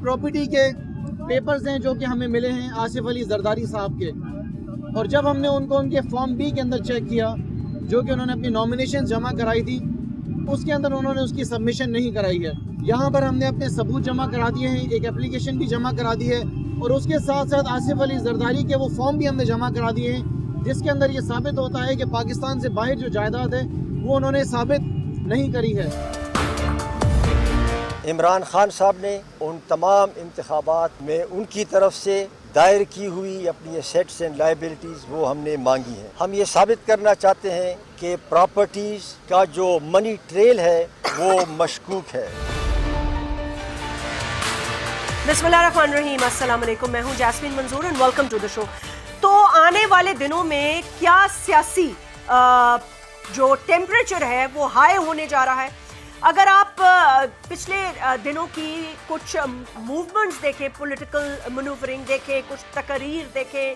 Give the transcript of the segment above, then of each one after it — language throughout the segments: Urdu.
پراپرٹی کے پیپرز ہیں جو کہ ہمیں ملے ہیں آصف علی زرداری صاحب کے، اور جب ہم نے ان کو ان کے فارم بی کے اندر چیک کیا جو کہ انہوں نے اپنی نامینیشن جمع کرائی تھی، اس کے اندر انہوں نے اس کی سبمیشن نہیں کرائی ہے. یہاں پر ہم نے اپنے ثبوت جمع کرا دیے ہیں، ایک اپلیکیشن بھی جمع کرا دی ہے، اور اس کے ساتھ ساتھ آصف علی زرداری کے وہ فارم بھی ہم نے جمع کرا دیے ہیں جس کے اندر یہ ثابت ہوتا ہے کہ پاکستان سے باہر جو جائیداد ہے وہ انہوں نے ثابت نہیں کری ہے. عمران خان صاحب نے ان تمام انتخابات میں ان کی طرف سے دائر کی ہوئی اپنی ایسیٹس اینڈ لائبلٹیز وہ ہم نے مانگی ہیں. ہم یہ ثابت کرنا چاہتے ہیں کہ پراپرٹیز کا جو منی ٹریل ہے وہ مشکوک ہے. بسم اللہ الرحمن الرحیم. السلام علیکم، میں ہوں Jasmeen Manzoor and welcome to the show. تو آنے والے دنوں میں کیا سیاسی جو ٹیمپریچر ہے وہ ہائی ہونے جا رہا ہے. اگر آپ پچھلے دنوں کی کچھ موومنٹس دیکھیں، پولیٹیکل مینوورنگ دیکھیں، کچھ تقاریر دیکھیں،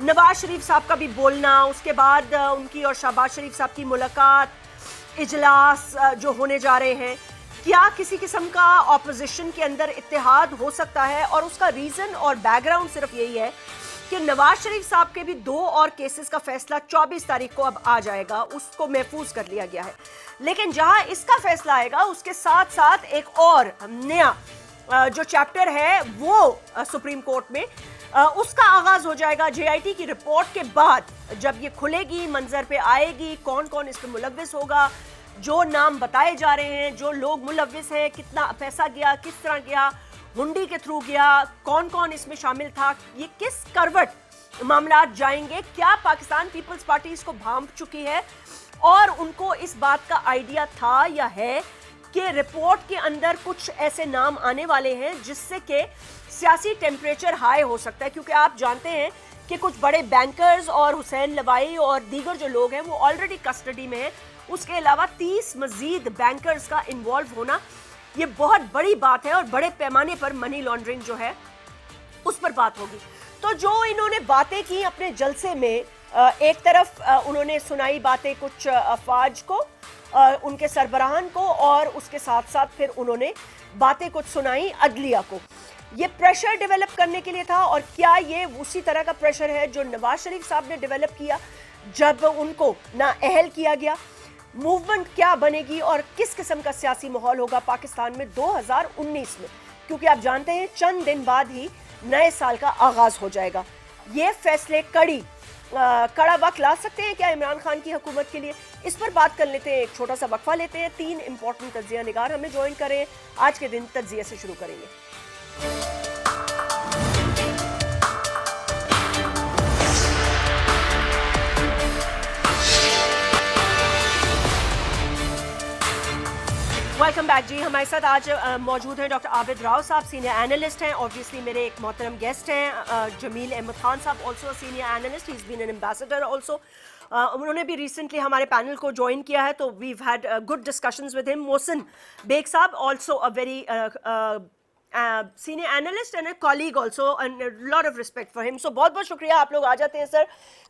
نواز شریف صاحب کا بھی بولنا، اس کے بعد ان کی اور شہباز شریف صاحب کی ملاقات، اجلاس جو ہونے جا رہے ہیں، کیا کسی قسم کا اپوزیشن کے اندر اتحاد ہو سکتا ہے؟ اور اس کا ریزن اور بیک گراؤنڈ صرف یہی ہے کہ نواز شریف صاحب کے بھی 2 اور کیسز کا فیصلہ 24 تاریخ کو اب آ جائے گا، اس کو محفوظ کر لیا گیا ہے. لیکن جہاں اس کا فیصلہ آئے گا اس کے ساتھ ساتھ ایک اور نیا جو چیپٹر ہے وہ سپریم کورٹ میں اس کا آغاز ہو جائے گا. جے آئی ٹی کی رپورٹ کے بعد جب یہ کھلے گی، منظر پہ آئے گی، کون کون اس پہ ملوث ہوگا، جو نام بتائے جا رہے ہیں، جو لوگ ملوث ہیں، کتنا پیسہ گیا، کس طرح گیا، ہنڈی کے تھرو گیا، کون کون اس میں شامل تھا، یہ کس کروٹ معاملات جائیں گے، کیا پاکستان پیپلز پارٹی اس کو بھانپ چکی ہے اور ان کو اس بات کا آئیڈیا تھا یا ہے کہ رپورٹ کے اندر کچھ ایسے نام آنے والے ہیں جس سے کہ سیاسی ٹیمپریچر ہائی ہو سکتا ہے. کیونکہ آپ جانتے ہیں کہ کچھ بڑے بینکرز اور حسین لوائی اور دیگر جو لوگ ہیں وہ آلریڈی کسٹڈی میں ہیں. اس کے علاوہ 30 مزید بینکرز کا انوالو ہونا یہ بہت بڑی بات ہے، اور بڑے پیمانے پر منی لانڈرنگ جو ہے اس پر بات ہوگی. تو جو انہوں نے باتیں کی اپنے جلسے میں، ایک طرف انہوں نے سنائی باتیں کچھ افواج کو، ان کے سربراہان کو، اور اس کے ساتھ ساتھ پھر انہوں نے باتیں کچھ سنائی عدلیہ کو. یہ پریشر ڈیولپ کرنے کے لیے تھا، اور کیا یہ اسی طرح کا پریشر ہے جو نواز شریف صاحب نے ڈیولپ کیا جب ان کو نااہل کیا گیا؟ موومنٹ کیا بنے گی اور کس قسم کا سیاسی ماحول ہوگا پاکستان میں 2019 میں؟ کیونکہ آپ جانتے ہیں چند دن بعد ہی نئے سال کا آغاز ہو جائے گا. یہ فیصلے کڑا وقت لا سکتے ہیں کیا عمران خان کی حکومت کے لیے؟ اس پر بات کر لیتے ہیں، ایک چھوٹا سا وقفہ لیتے ہیں. 3 امپورٹنٹ تجزیہ نگار ہمیں جوائن کریں. آج کے دن تجزیے سے شروع کریں گے. ویلکم بیک جی. ہمارے ساتھ آج موجود ہیں ڈاکٹر عابد راؤ صاحب، سینئر اینالسٹ ہیں. اوبویسلی میرے ایک محترم گیسٹ ہیں جمیل احمد خان صاحب، also senior analyst, he is been an ambassador also. انہوں نے بھی ریسنٹلی ہمارے پینل کو جوائن کیا ہے، تو we've had good discussions with him. Mohsin Baig sahib also a very senior analyst and a colleague also, and lot of respect for him. So بہت بہت شکریہ، آپ لوگ آ جاتے ہیں سر.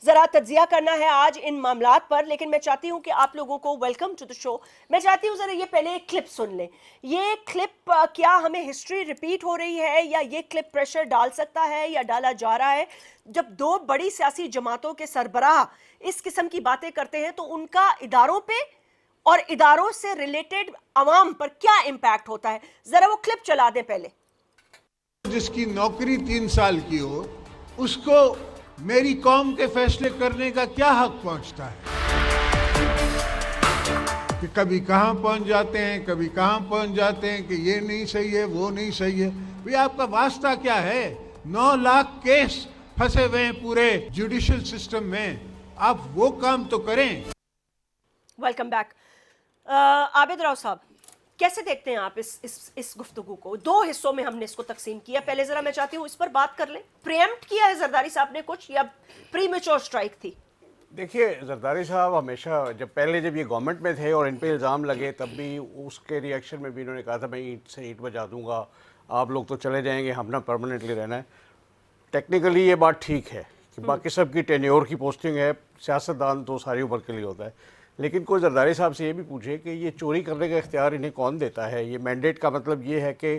ذرا تجزیہ کرنا ہے آج ان معاملات پر، لیکن میں چاہتی ہوں کہ آپ لوگوں کو ویلکم ٹو دا شو. میں چاہتی ہوں ذرا یہ پہلے ایک کلپ سن لیں. یہ کلپ کیا ہمیں ہسٹری ریپیٹ ہو رہی ہے، یا یہ کلپ پریشر ڈال سکتا ہے یا ڈالا جا رہا ہے؟ جب 2 بڑی سیاسی جماعتوں کے سربراہ اس قسم کی باتیں کرتے ہیں تو ان کا اداروں پہ اور اداروں سے ریلیٹڈ عوام پر کیا امپیکٹ ہوتا ہے؟ ذرا وہ کلپ چلا دیں پہلے. جس کی نوکری 3 سال کی ہو، اس کو میری قوم کے فیصلے کرنے کا کیا حق پہنچتا ہے؟ کہ کبھی کہاں پہنچ جاتے ہیں، کبھی کہاں پہنچ جاتے ہیں کہ یہ نہیں صحیح ہے، وہ نہیں صحیح ہے. بھئی آپ کا واسطہ کیا ہے؟ 9 لاکھ کیس پھنسے ہوئے ہیں پورے جوڈیشل سسٹم میں، آپ وہ کام تو کریں. Welcome back. عابد راؤ صاحب، کیسے دیکھتے ہیں آپ اس گفتگو کو؟ 2 حصوں میں ہم نے اس کو تقسیم کیا. پہلے ذرا میں چاہتی ہوں اس پر بات کر لیں. پریمپٹ کیا ہے زرداری صاحب نے کچھ، یا پری میچور سٹرائک تھی؟ دیکھیے، زرداری صاحب ہمیشہ جب یہ گورنمنٹ میں تھے اور ان پہ الزام لگے، تب بھی اس کے ری ایکشن میں بھی انہوں نے کہا تھا میں اینٹ سے اینٹ بجا دوں گا، آپ لوگ تو چلے جائیں گے، ہم نے پرماننٹلی رہنا ہے. ٹیکنیکلی یہ بات ٹھیک ہے کہ باقی سب کی ٹینیور کی پوسٹنگ ہے، سیاستدان تو ساری عمر کے لیے ہوتا ہے. لیکن کوئی زرداری صاحب سے یہ بھی پوچھے کہ یہ چوری کرنے کا اختیار انہیں کون دیتا ہے؟ یہ مینڈیٹ کا مطلب یہ ہے کہ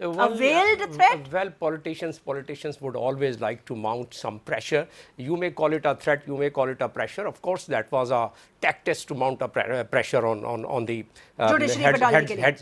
A veiled threat? Well, politicians would always like to mount some pressure. You may call it a threat, you may call it a pressure. Of course, that was a tactic to mount a pressure on the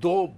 2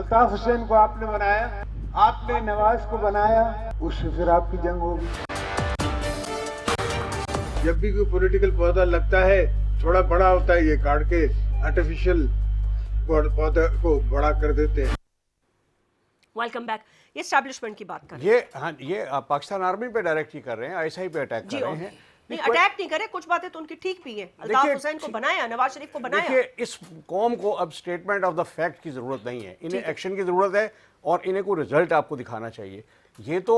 Altaf Hussain کو آپ نے بنایا, آپ نے نواز کو بنایا, اس سے پھر آپ کی جنگ ہوگی. جب بھی کوئی پولیٹیکل پودا لگتا ہے تھوڑا بڑا ہوتا ہے, یہ کاٹ کے آرٹیفیشل پودا کو بڑا کر دیتے ہیں. Welcome back. یہ اسٹیبلشمنٹ کی بات کر رہے یہ ہاں یہ پاکستان آرمی پہ ڈائریکٹ ہی کر رہے ہیں, ISI پہ اٹیک کر رہے ہیں. نہیں, اٹیک نہیں کرے, کچھ باتیں تو ان کی ٹھیک بھی ہیں. الطاف حسین کو بنایا, نواز شریف کو بنایا. دیکھیے اس قوم کو اب اسٹیٹمنٹ آف دا فیکٹ کی ضرورت نہیں ہے, انہیں ایکشن کی ضرورت ہے اور انہیں کوئی رزلٹ آپ کو دکھانا چاہیے. یہ تو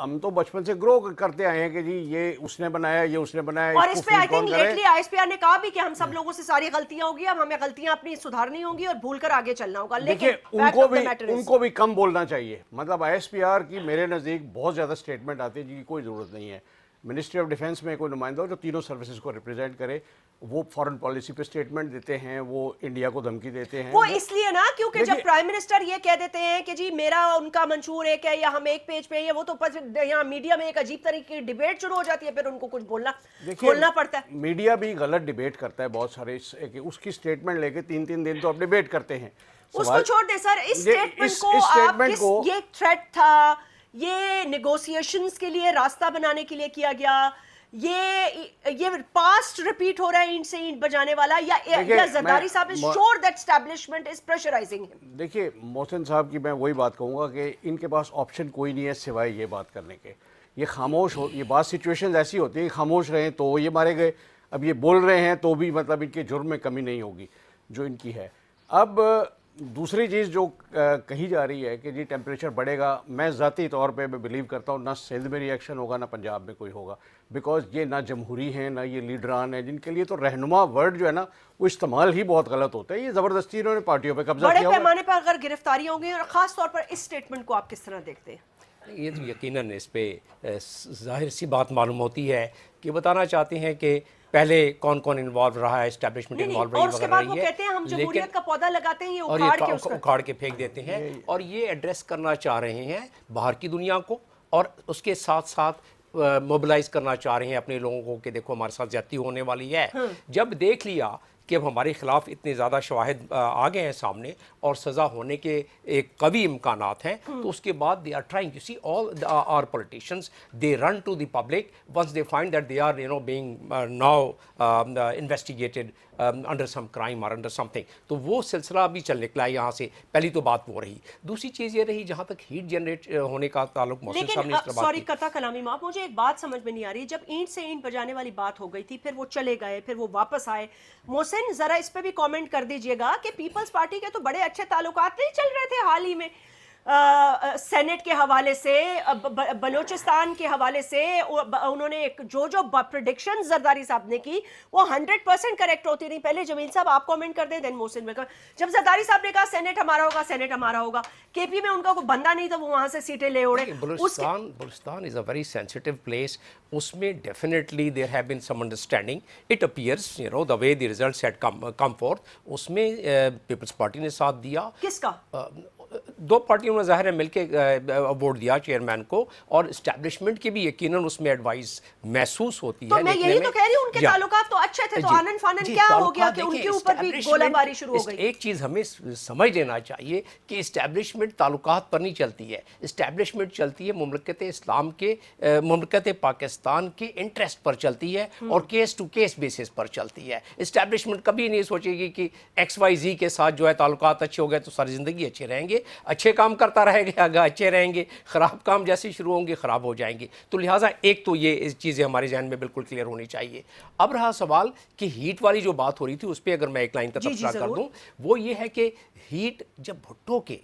ہم تو بچپن سے گرو کرتے آئے ہیں کہ جی یہ اس نے بنایا, یہ اس نے بنایا. اور اس پہ آئی تھنک لیٹلی ISPR نے کہا بھی کہ ہم سب لوگوں سے ساری غلطیاں ہوگی, اب ہمیں غلطیاں اپنی سدھارنی ہوں گی اور بھول کر آگے چلنا ہوگا. لیکن ان کو بھی کم بولنا چاہیے. مطلب ISPR کی میرے نزدیک بہت زیادہ اسٹیٹمنٹ آتی ہے جن کی کوئی ضرورت نہیں ہے. منسٹری آف ڈیفینس میں کوئی نمائندہ ہو جو تینوں سروسز کو ریپرزینٹ کرے, وہ فارن پالیسی پہ اسٹیٹمنٹ دیتے ہیں, وہ انڈیا کو دھمکی دیتے ہیں. وہ اس لیے نا کیونکہ جب پرائم منسٹر یہ کہہ دیتے ہیں کہ جی میرا ان کا منشور ایک ہے یا ہم ایک پیج پہ, وہ تو یہاں میڈیا میں ایک عجیب طریقے کی ڈیبیٹ شروع ہو جاتی ہے, پھر ان کو کچھ بولنا پڑتا ہے. میڈیا بھی غلط ڈیبیٹ کرتا ہے بہت سارے, اس کی اسٹیٹمنٹ لے کے 3 دن تو آپ ڈیبیٹ کرتے ہیں. اس کو چھوڑ دیں سر, اس اسٹیٹمنٹ کو یہ تھریٹ تھا, یہ نیگوسیشنز کے لیے راستہ بنانے کے لیے کیا گیا, یہ پاسٹ ریپیٹ ہو رہا ہے اینٹ سے اینٹ بجانے والا, یا زرداری صاحب is sure that establishment is pressurizing him. دیکھیے محسن صاحب کی میں وہی بات کہوں گا کہ ان کے پاس آپشن کوئی نہیں ہے سوائے یہ بات کرنے کے. یہ خاموش ہو, یہ بات سچویشن ایسی ہوتی ہے کہ خاموش رہیں تو یہ مارے گئے, اب یہ بول رہے ہیں تو بھی مطلب ان کے جرم میں کمی نہیں ہوگی جو ان کی ہے. اب دوسری چیز جو کہی جا رہی ہے کہ جی ٹیمپریچر بڑھے گا, میں ذاتی طور پہ میں بلیو کرتا ہوں نہ سندھ میں ریئیکشن ہوگا نہ پنجاب میں کوئی ہوگا, بیکاز یہ نہ جمہوری ہیں نہ یہ لیڈران ہیں جن کے لیے تو رہنما ورڈ جو ہے نا وہ استعمال ہی بہت غلط ہوتا ہے. یہ زبردستی انہوں نے پارٹیوں پہ قبضہ کیا. بڑے پیمانے پر اگر گرفتاریاں ہوں گی, اور خاص طور پر اس اسٹیٹمنٹ کو آپ کس طرح دیکھتے ہیں؟ یہ تو یقیناً اس پہ ظاہر سی بات معلوم ہوتی ہے کہ بتانا چاہتے ہیں کہ پہلے کون کون انوالو رہا ہے, اسٹیبلشمنٹ انوالو رہی ہے, اور اس کے بعد وہ کہتے ہیں ہم جمہوریت کا پودا لگاتے ہیں, یہ اکھاڑ کے پھینک دیتے ہیں. اور یہ ایڈریس کرنا چاہ رہے ہیں باہر کی دنیا کو, اور اس کے ساتھ ساتھ موبلائز کرنا چاہ رہے ہیں اپنے لوگوں کو کہ دیکھو ہمارے ساتھ زیادتی ہونے والی ہے. جب دیکھ لیا کہ اب ہمارے خلاف اتنے زیادہ شواہد آ گئے ہیں سامنے اور سزا ہونے کے ایک قوی امکانات ہیں, تو اس کے بعد they are trying, you see all our politicians, they run to the public once they find that they are being now investigated under some crime or under something. تو وہ سلسلہ ابھی چل نکلا ہے یہاں سے. پہلی تو بات وہ رہی. دوسری چیز یہ رہی جہاں تک ہیٹ جنریٹ ہونے کا تعلق محسن صاحب نے اس طرح بات کی. سوری قطع کلامی معاف, مجھے ایک بات سمجھ میں نہیں آ رہی. جب اینٹ سے اینٹ بجانے والی بات ہو گئی تھی, پھر وہ چلے گئے, پھر وہ واپس آئے. محسن ذرا اس پہ بھی کامنٹ کر دیجئے گا کہ پیپلز پارٹی کے تو بڑے اچھے تعلقات نہیں چل رہے تھے حال ہی میں سینٹ کے حوالے سے, بلوچستان کے حوالے سے. انہوں نے جو پریڈکشن زرداری صاحب نے کی وہ 100% کریکٹ ہوتی رہی. پہلے جمیل صاحب آپ کامنٹ کر دیں, دین محسن. جب زرداری صاحب نے کہا سینٹ ہمارا ہوگا, سینٹ ہمارا ہوگا, کے پی میں ان کا کوئی بندہ نہیں تھا, وہ وہاں سے سیٹیں لے اڑے. Balochistan is a very sensitive place. اس میں definitely there have been some understanding. It appears the way the results had come forth. اس میں پیپلز پارٹی نے ساتھ دیا. کس کا؟ دو پارٹیوں نے ظاہر ہے مل کے ووٹ دیا چیئرمین کو, اور اسٹیبلشمنٹ کی بھی یقیناً اس میں ایڈوائز محسوس ہوتی ہے. تو میں یہی تو کہہ رہی ہوں ان کے تعلقات تو اچھے تھے, تو آنن فانن کیا ہو گیا کہ ان کے اوپر بھی گولہ باری شروع ہو گئی. ایک چیز ہمیں سمجھ لینا چاہیے کہ اسٹیبلشمنٹ تعلقات پر نہیں چلتی ہے. اسٹیبلشمنٹ چلتی ہے مملکت اسلام کے, مملکت پاکستان کے انٹرسٹ پر چلتی ہے, اور کیس ٹو کیس بیسس پر چلتی ہے. اسٹیبلشمنٹ کبھی نہیں سوچے گی کہ XYZ کے ساتھ جو ہے تعلقات اچھے ہو گئے تو ساری زندگی اچھے رہیں گے. اچھے کام کرتا رہے گا اچھے رہیں گے, خراب کام جیسے شروع ہوں گے خراب ہو جائیں گے. تو لہٰذا ایک تو یہ چیزیں ہمارے ذہن میں بالکل کلیئر ہونی چاہیے. اب رہا سوال کہ ہیٹ والی جو بات ہو رہی تھی, اس پہ اگر میں ایک لائن کا تبصرہ کر دوں, وہ یہ ہے کہ ہیٹ جب بھٹو کے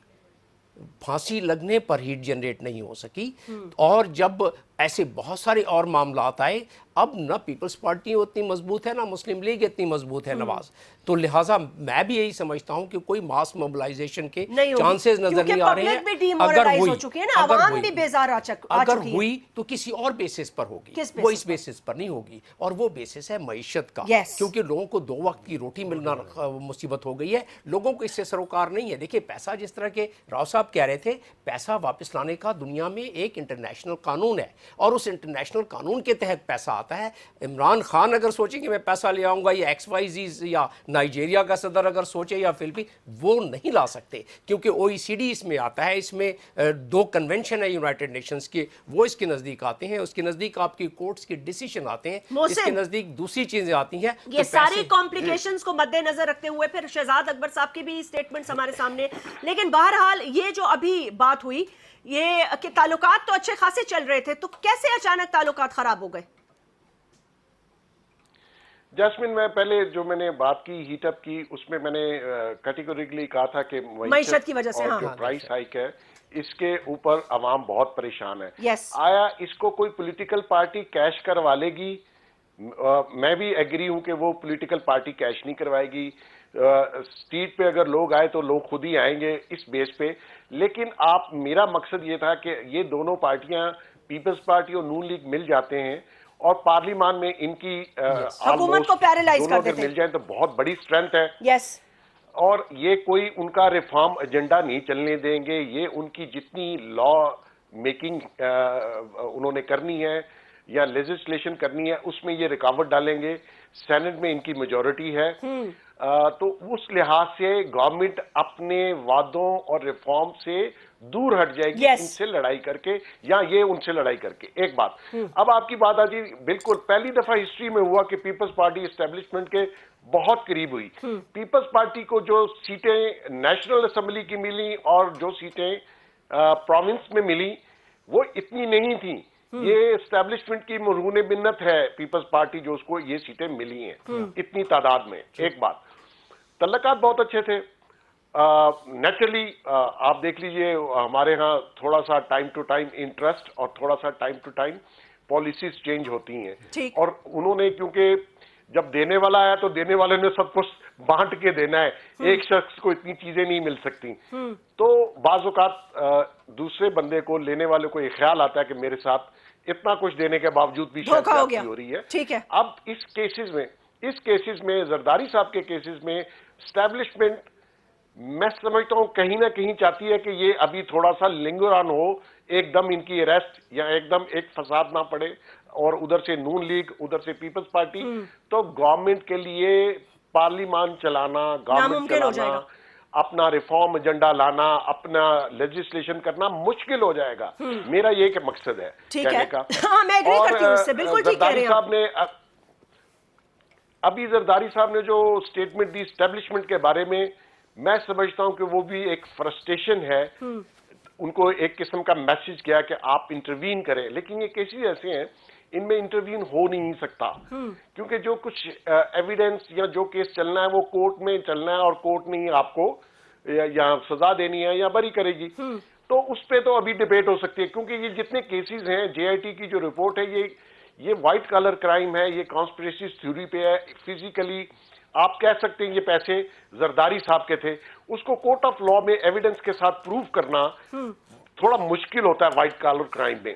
پھانسی لگنے پر ہیٹ جنریٹ نہیں ہو سکی, اور جب ایسے بہت سارے اور معاملات آئے, اب نہ پیپلز پارٹی اتنی مضبوط ہے نہ مسلم لیگ اتنی مضبوط ہے نواز. تو لہٰذا میں بھی یہی سمجھتا ہوں کہ کوئی ماس موبلائزیشن کے چانسز نظر نہیں آ رہے ہیں. اگر ہوئی تو کسی اور بیسس پر ہوگی, وہ اس بیسس پر نہیں ہوگی, اور وہ بیسس ہے معیشت کا. کیونکہ لوگوں کو 2 وقت کی روٹی ملنا مصیبت ہو گئی ہے. لوگوں کو اس سے سروکار نہیں ہے. دیکھیے پیسہ, جس طرح کے راؤ صاحب کہہ رہے تھے, پیسہ واپس لانے کا دنیا میں ایک انٹرنیشنل قانون ہے, اور اس انٹرنیشنل قانون کے تحت پیسہ آتا ہے. عمران خان اگر سوچیں کہ میں پیسہ لے آؤں گا یا XYZ یا نائجیریا کا صدر اگر سوچے یا فلپین, وہ نہیں لا سکتے, کیونکہ OECD اس میں آتا ہے. اس میں 2 کنونشن ہے یونائٹڈ نیشنز کے, وہ اس کے نزدیک آتے ہیں, اس کے نزدیک آپ کی کورٹس کے ڈیسیشن آتے ہیں, اس کے نزدیک دوسری چیزیں آتی ہیں. یہ ساری کمپلیکیشنز کو مد نظر رکھتے ہوئے پھر شہزاد اکبر صاحب کی بھی سٹیٹمنٹس ہمارے سامنے, لیکن بہرحال یہ جو ابھی بات ہوئی یہ کہ تعلقات تو اچھے خاصے چل رہے تھے, تو کیسے اچانک تعلقات خراب ہو گئے؟ جاسمین, میں پہلے جو میں نے بات کی ہیٹ اپ کی, اس میں میں نے کیٹیگوریکلی کہا تھا کہ معیشت کی وجہ سے جو پرائس ہائیک ہے اس کے اوپر عوام بہت پریشان ہے. Yes. آیا اس کو کوئی پولیٹیکل پارٹی کیش کروا لے گی؟ میں بھی ایگری ہوں کہ وہ پولیٹیکل پارٹی کیش نہیں کروائے گی. اسٹریٹ پہ اگر لوگ آئے تو لوگ خود ہی آئیں گے اس بیس پہ. لیکن میرا مقصد یہ تھا کہ یہ دونوں پارٹیاں پیپلز پارٹی اور نون لیگ مل جاتے ہیں اور پارلیمان میں ان کی حکومت کو پیرالائز کر دیتے ہیں. مل جائیں تو بہت بڑی اسٹرینتھ ہے. یس. اور یہ کوئی ان کا ریفارم ایجنڈا نہیں چلنے دیں گے. یہ ان کی جتنی لا میکنگ انہوں نے کرنی ہے یا لیجسلیشن کرنی ہے اس میں یہ رکاوٹ ڈالیں گے. سینٹ میں ان کی میجورٹی ہے, تو اس لحاظ سے گورنمنٹ اپنے وعدوں اور ریفارم سے دور ہٹ جائے گی ان سے لڑائی کر کے یا یہ ان سے لڑائی کر کے. ایک بات, اب آپ کی بات آتی بالکل پہلی دفعہ ہسٹری میں ہوا کہ پیپلز پارٹی اسٹیبلشمنٹ کے بہت قریب ہوئی. پیپلز پارٹی کو جو سیٹیں نیشنل اسمبلی کی ملی اور جو سیٹیں پروونس میں ملی وہ اتنی نہیں تھیں. یہ اسٹیبلشمنٹ کی مرہون منت ہے پیپلز پارٹی جو اس کو یہ سیٹیں ملی ہیں اتنی تعداد میں. ایک بات, تعلقات بہت اچھے تھے. نیچرلی آپ دیکھ لیجئے ہمارے ہاں تھوڑا سا ٹائم ٹو ٹائم انٹرسٹ اور تھوڑا سا time to time policies change ہوتی ہیں, اور انہوں نے کیونکہ جب دینے والا آیا تو دینے والے نے سب کچھ بانٹ کے دینا ہے, ایک شخص کو اتنی چیزیں نہیں مل سکتی. تو بعض اوقات دوسرے بندے کو, لینے والے کو یہ خیال آتا ہے کہ میرے ساتھ اتنا کچھ دینے کے باوجود بھی شاید زیادتی ہو رہی ہے. اب اس کیسز میں زرداری صاحب کے کیسز میں اسٹیبلشمنٹ میں سمجھتا ہوں کہیں نہ کہیں چاہتی ہے کہ یہ ابھی تھوڑا سا لنگر آن ہو, ایک دم ان کی اریسٹ یا ایک دم ایک فساد نہ پڑے, اور ادھر سے نون لیگ ادھر سے پیپلز پارٹی, تو گورنمنٹ کے لیے پارلیمان چلانا, گورنمنٹ چلانا, اپنا ریفارم ایجنڈا لانا, اپنا لیجسلیشن کرنا مشکل ہو جائے گا. میرا یہ کہ مقصد ہے کہنے کا. اور زرداری صاحب نے ابھی زرداری صاحب نے جو سٹیٹمنٹ دی اسٹیبلشمنٹ کے بارے میں, میں سمجھتا ہوں کہ وہ بھی ایک فرسٹریشن ہے. ان کو ایک قسم کا میسج کیا کہ آپ انٹروین کریں, لیکن یہ کیسز ایسے ہیں ان میں انٹروین ہو نہیں سکتا, کیونکہ جو کچھ ایویڈنس یا جو کیس چلنا ہے وہ کورٹ میں چلنا ہے, اور کورٹ نے آپ کو یا سزا دینی ہے یا بری کرے گی. تو اس پہ تو ابھی ڈیبیٹ ہو سکتی ہے, کیونکہ یہ جتنے کیسز ہیں, JIT کی جو رپورٹ ہے یہ وائٹ کالر کرائم ہے, یہ کانسپریسی تھیوری پہ ہے. فزیکلی آپ کہہ سکتے ہیں یہ پیسے زرداری صاحب کے تھے, اس کو کورٹ آف لا میں ایویڈنس کے ساتھ پروف کرنا تھوڑا مشکل ہوتا ہے وائٹ کالر کرائم میں.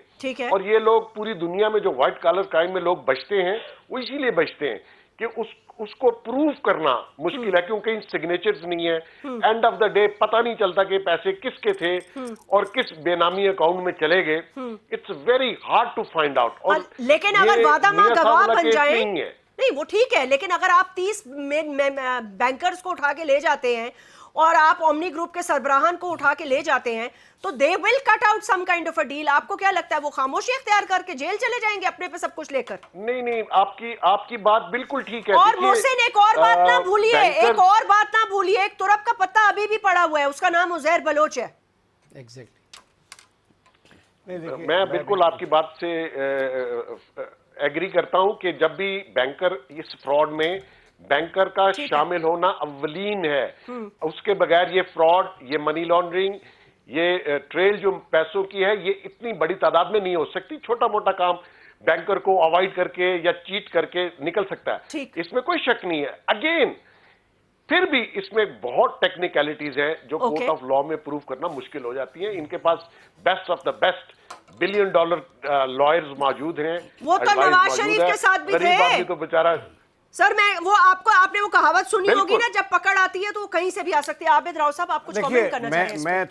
اور یہ لوگ پوری دنیا میں جو وائٹ کالر کرائم میں لوگ بچتے ہیں وہ اسی لیے بچتے ہیں کہ اس کو پروف کرنا مشکل ہے, کیونکہ ان سگنیچرز نہیں ہیں. اینڈ آف دا ڈے پتہ نہیں چلتا کہ پیسے کس کے تھے اور کس بے نامی اکاؤنٹ میں چلے گئے. It's very hard to find out. لیکن اگر وعدہ ماں گواہ بن جائیں, نہیں وہ ٹھیک ہے, لیکن اگر آپ 30 بینکرز کو اٹھا کے لے جاتے ہیں اور آپ اومنی گروپ کے سربراہان کو اٹھا کے لے جاتے ہیں, تو they will cut out some kind of a deal. آپ کو کیا لگتا ہے وہ خاموشی اختیار کر کے جیل چلے جائیں گے اپنے پہ سب کچھ لے کر؟ نہیں, آپ کی بات بالکل ٹھیک ہے. اور محسن ایک اور بات نہ بھولیے, ایک ترپ کا پتہ ابھی بھی پڑا ہوا ہے, اس کا نام عزیر بلوچ ہے. میں بالکل آپ کی بات سے ایگری کرتا ہوں کہ جب بھی بینکر اس فراڈ میں بینکر کا شامل ہونا اولین ہے, اس کے بغیر یہ فراڈ, یہ منی لانڈرنگ, یہ ٹریل جو پیسوں کی ہے یہ اتنی بڑی تعداد میں نہیں ہو سکتی. چھوٹا موٹا کام بینکر کو اوائڈ کر کے یا چیٹ کر کے نکل سکتا ہے, اس میں کوئی شک نہیں ہے. اگین پھر بھی اس میں بہت ٹیکنیکلٹیز ہیں جو کورٹ آف لا میں پروف کرنا مشکل ہو جاتی ہیں. ان کے پاس best of the best $1 billion lawyers موجود ہیں. وہ تو نواز شریف کے ساتھ بھی تھے. غریب آدمی تو بیچارہ سر میں وہ آپ نے وہ کہاوت سنی ہوگی نا، جب پکڑ آتی ہے تو وہ کہیں سے بھی آ سکتی ہے. عابد راؤ صاحب آپ کچھ کامنٹ کرنا چاہیں دیکھیے میں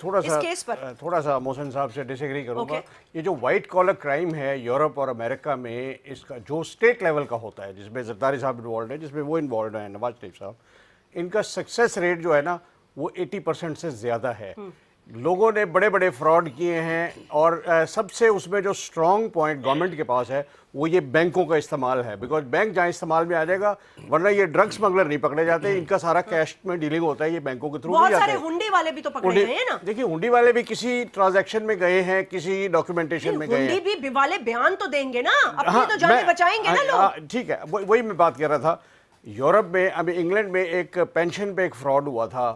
تھوڑا سا محسن صاحب سے ڈس ایگری کروں گا. یہ جو وائٹ کالر کرائم ہے یورپ اور امریکہ میں، اس کا جو اسٹیٹ لیول کا ہوتا ہے، جس میں زرداری صاحب انوالوڈ ہے، جس میں وہ انوالوڈ ہیں نواز شریف صاحب، ان کا سکسیس ریٹ جو ہے نا وہ 80% سے زیادہ ہے. لوگوں نے بڑے بڑے فراڈ کیے ہیں، اور سب سے اس میں جو اسٹرانگ پوائنٹ گورنمنٹ کے پاس ہے وہ یہ بینکوں کا استعمال ہے. بیکاز بینک جہاں استعمال میں آ جائے گا، ورنہ یہ ڈرگ سمگلر نہیں پکڑے جاتے، ان کا سارا کیش میں ڈیلنگ ہوتا ہے، یہ بینکوں کے تھرو نہیں جاتے. بہت سارے ہنڈی والے بھی تو پکڑے گئے ہیں نا. دیکھیے ہنڈی والے بھی کسی ٹرانزیکشن میں گئے ہیں، کسی ڈاکیومنٹیشن میں گئے ہیں. ہنڈی بھی والے بیان تو دیں گے نا، اپنی تو جانیں بچائیں گے نا لوگ. ٹھیک ہے، وہی میں بات کر رہا تھا. یورپ میں، ابھی انگلینڈ میں ایک پینشن پہ ایک فراڈ ہوا تھا،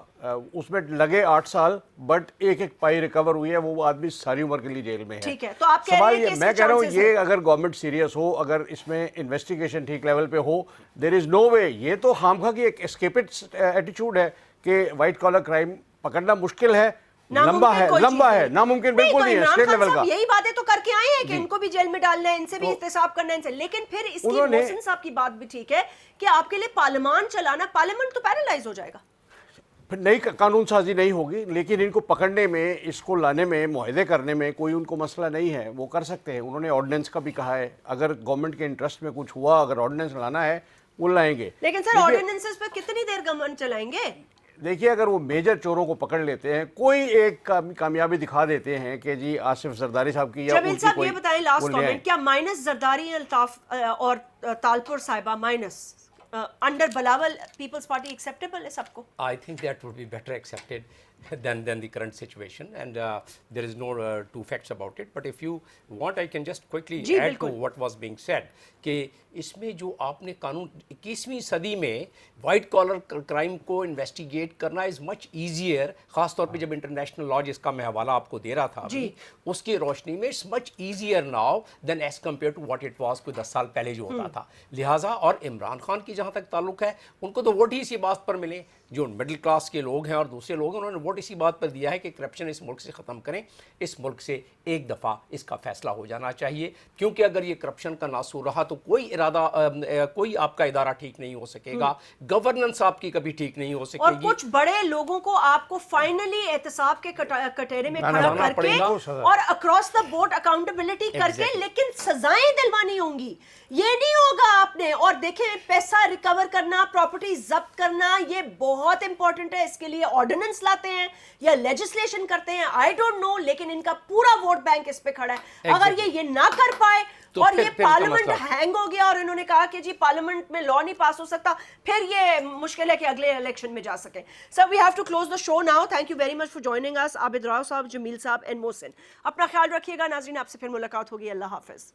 اس میں لگے 8 سال، بٹ ایک پائی ریکور ہوئی ہے، وہ آدمی ساری عمر کے لیے جیل میں ہے. ٹھیک ہے، تو آپ کہہ رہے ہیں کہ میں کہہ رہا ہوں یہ اگر گورنمنٹ سیریس ہو، اگر اس میں انویسٹیگیشن ٹھیک لیول پہ ہو، دیر از نو وے. یہ تو خامخواہ کی ایک اسکیپڈ ایٹیچیوڈ ہے کہ وائٹ کالر کرائم پکڑنا مشکل ہے، لمبا ہے، ناممکن بالکل نہیں ہے اسٹیٹ لیول کا. یہی باتیں تو کر کے آئے ہیں کہ ان کو بھی جیل میں ڈالنا ہے، ان سے بھی احتساب کرنا ہے ان سے. لیکن پھر اس کی محسن صاحب کی بات بھی ٹھیک ہے کہ آپ کے لیے پارلیمان چلانا، پارلیمنٹ تو پیرالائز ہو جائے گا. پھر نئی قانون سازی نہیں ہوگی، لیکن ان کو پکڑنے میں، اس کو لانے میں، معاہدے کرنے میں کوئی ان کو مسئلہ نہیں ہے، وہ کر سکتے ہیں. انہوں نے آرڈیننس کا بھی کہا ہے، اگر گورنمنٹ کے انٹرسٹ میں کچھ ہوا، اگر آرڈیننس لانا ہے وہ لائیں گے. لیکن سر آرڈیننسز پہ کتنی دیر گورنمنٹ چلائیں گے؟ دیکھیے اگر وہ میجر چوروں کو پکڑ لیتے ہیں، کوئی ایک کامیابی دکھا دیتے ہیں کہ جی آصف زرداری صاحب کی، یا جمیل صاحب یہ بتائیں لاسٹ کامنٹ، کیا مائنس زرداری الطاف اور تالپور صاحبہ minus under Bilawal Peoples Party acceptable ہے سب کو؟ I think that would be better accepted than the current situation, and there is no two facts about it. But if you want, I can just quickly add to what was being said کہ اس میں جو آپ نے قانون 21ویں صدی میں وائٹ کالر کرائم کو انویسٹیگیٹ کرنا از مچ ایزیئر، خاص طور پہ جب انٹرنیشنل لا جس کا میں حوالہ آپ کو دے رہا تھا اس کی روشنی میں it's much easier now than as compare to what it was کوئی 10 سال پہلے جو ہوتا تھا. لہٰذا اور عمران خان کی جہاں تک تعلق ہے، ان کو تو ووٹ ہی اسی بات پر ملے، جو مڈل کلاس کے لوگ ہیں اور دوسرے لوگ ہیں، انہوں نے ووٹ اسی بات پر دیا ہے کہ کرپشن اس ملک سے ختم کریں. اس ملک سے ایک دفعہ اس کا فیصلہ ہو جانا چاہیے، کیونکہ اگر یہ کرپشن کا ناصور رہا تو کوئی آپ کا ادارہ ٹھیک نہیں ہو سکے گا، گورننس آپ کی کبھی ٹھیک نہیں ہو سکے گی. اور کچھ بڑے لوگوں کو آپ کو فائنلی احتساب کے کٹہرے میں کھڑا کر کے اور اکراس دا بورڈ اکاؤنٹیبلٹی کر کے، لیکن سزائیں دلوانی ہوں گی. یہ نہیں ہوگا آپ نے. اور دیکھیں پیسہ ریکور کرنا، پراپرٹی ضبط کرنا، یہ بہت امپورٹنٹ ہے. اس کے لیے آرڈیننس لاتے ہیں یا لیجسلیشن کرتے ہیں، آئی ڈونٹ نو، لیکن ان کا پورا ووٹ بینک اس پہ کھڑا ہے. اگر یہ نہ کر پائے اور یہ پارلیمنٹ ہینگ ہو گیا اور انہوں نے کہا کہ جی پارلیمنٹ میں لا نہیں پاس ہو سکتا، پھر یہ مشکل ہے کہ اگلے الیکشن میں جا سکیں. Sir we have to close the show now. Thank you very much for joining us. Abid Rao sahib, Jameel صاحب اینڈ محسن. اپنا خیال رکھیے گا ناظرین، آپ سے پھر ملاقات ہوگی. اللہ حافظ.